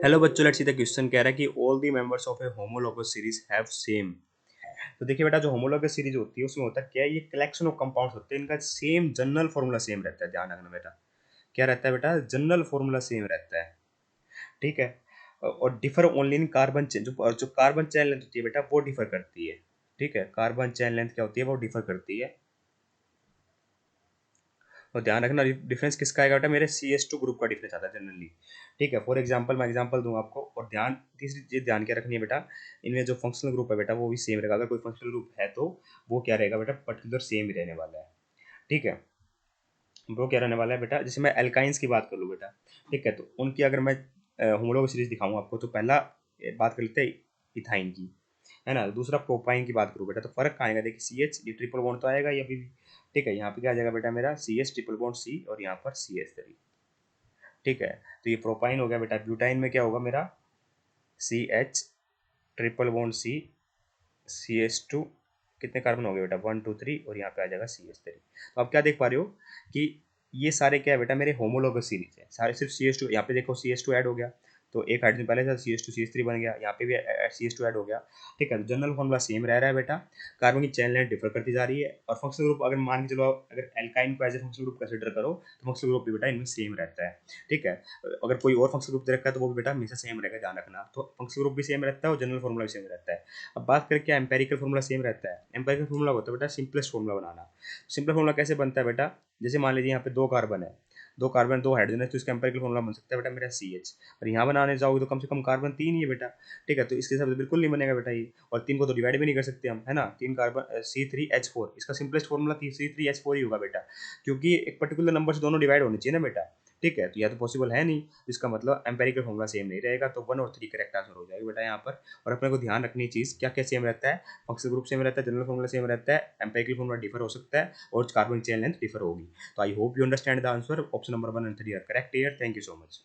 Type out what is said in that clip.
Hello बच्चों, let's see the question कह रहा है कि all the members of A homologous series have same. तो देखिए बेटा, जो होमोलोगस सीरीज होती है उसमें होता क्या है, ये कलेक्शन ऑफ कंपाउंड्स होते हैं, इनका सेम जनरल फॉर्मूला सेम रहता है। ध्यान रखना बेटा, क्या रहता है बेटा, जनरल फॉर्मूला सेम रहता है। ठीक है। और differ only in carbon chain, जो कार्बन चेन लेंथ होती है बेटा वो डिफर करती है। ठीक है, कार्बन चेन लेंथ क्या होती है, वो डिफर करती है। और ध्यान रखना, डिफरेंस किसका आएगा बेटा, मेरे CH2 ग्रुप का डिफरेंस आता है जनरली। ठीक है, फॉर एग्जांपल मैं एग्जांपल दूंगा आपको। और ध्यान, तीसरी चीज ध्यान क्या रखनी है बेटा, इनमें जो फंक्शनल ग्रुप है बेटा वो भी सेम रहेगा। अगर कोई फंक्शनल ग्रुप है तो वो क्या रहेगा बेटा, पर्टिकुलर सेम ही रहने वाला है। ठीक है, वो क्या रहने वाला है बेटा, जैसे मैं एल्काइंस की बात कर लूँ बेटा। ठीक है, तो उनकी अगर मैं होमोलोग सीरीज दिखाऊं आपको, तो पहला बात कर लेते हैं इथाइन की, है ना। दूसरा प्रोपाइन की बात करूँ बेटा, तो फर्क कहाँ आएगा, देखिए CH, ये ट्रिपल बॉन्ड तो आएगा ये भी। ठीक है, यहाँ पे क्या आ जाएगा बेटा मेरा CH ट्रिपल बॉन्ड C, और यहाँ पर CH3। ठीक है, तो ये प्रोपाइन हो गया बेटा। ब्यूटाइन में क्या होगा मेरा, CH triple bond C, CH2, कितने कार्बन हो गए बेटा, 1 2 3, और यहाँ पे आ जाएगा CH3। तो आप क्या देख पा रहे हो कि ये सारे क्या है बेटा, मेरे होमोलोगस सीरीज है सारे। सिर्फ CH2, यहाँ पे देखो CH2 ऐड हो गया, तो एक हाइड्रोजन पहले था, CH2 CH3 बन गया, यहाँ पे भी CH2 ऐड हो गया। ठीक है, तो जनरल फॉर्मूला सेम रह रहा है बेटा। कार्बन की चेन लेंथ डिफर करती जा रही है। और फंक्शनल ग्रुप अगर मान के चलो, अगर एल्काइन को as a functional group consider करो, तो फंक्शनल ग्रुप भी बेटा इनमें सेम रहता है। ठीक है, अगर कोई और फंक्शनल ग्रुप दे रखा है तो वो भी बेटा हमेशा सेम रहेगा, ध्यान रखना। तो फंक्शनल ग्रुप भी सेम रहता है और जनरल फॉर्मूला भी सेम रहता है। अब बात करें क्या एम्पेरिकल फॉर्मूला सेम रहता है। एम्पेरिकल फॉर्मूला होता है बेटा सिंपलेस्ट फॉर्मूला बनाना। सिंपल फॉर्मूला कैसे बनता है बेटा, जैसे मान लीजिए यहाँ पे दो कार्बन है, दो कार्बन दो हाइड्रोजन है, तो इसका एम्पेरिकल फॉर्मूला बन सकता है बेटा मेरा CH। और यहाँ बनाने जाओगे तो कम से कम कार्बन तीन ही है बेटा। ठीक है, तो इसके हिसाब से बिल्कुल नहीं बनेगा बेटा ये। और तीन को तो डिवाइड भी नहीं कर सकते हम, है ना। तीन कार्बन C3H4, इसका सिंपलेस्ट फॉर्मूला C3H4 ही होगा बेटा, क्योंकि एक पर्टिकुलर नंबर से दोनों डिवाइड होने चाहिए ना बेटा। ठीक है, तो यह तो पॉसिबल है नहीं, इसका मतलब एम्पेरिकल फॉर्मूला सेम नहीं रहेगा, तो 1 और 3 करेक्ट आंसर हो जाएगा बेटा यहाँ पर। और अपने को ध्यान रखनी चीज़ क्या क्या सेम रहता है, फंक्शनल ग्रुप सेम रहता है, जनरल फॉर्मूला सेम रहता है, एम्पेरिकल फॉर्मूला डिफर हो सकता है, और कार्बन चेन लेंथ डिफर होगी। तो I hope you understand the answer. Option number 1 and 3 are correct here. Thank you so much.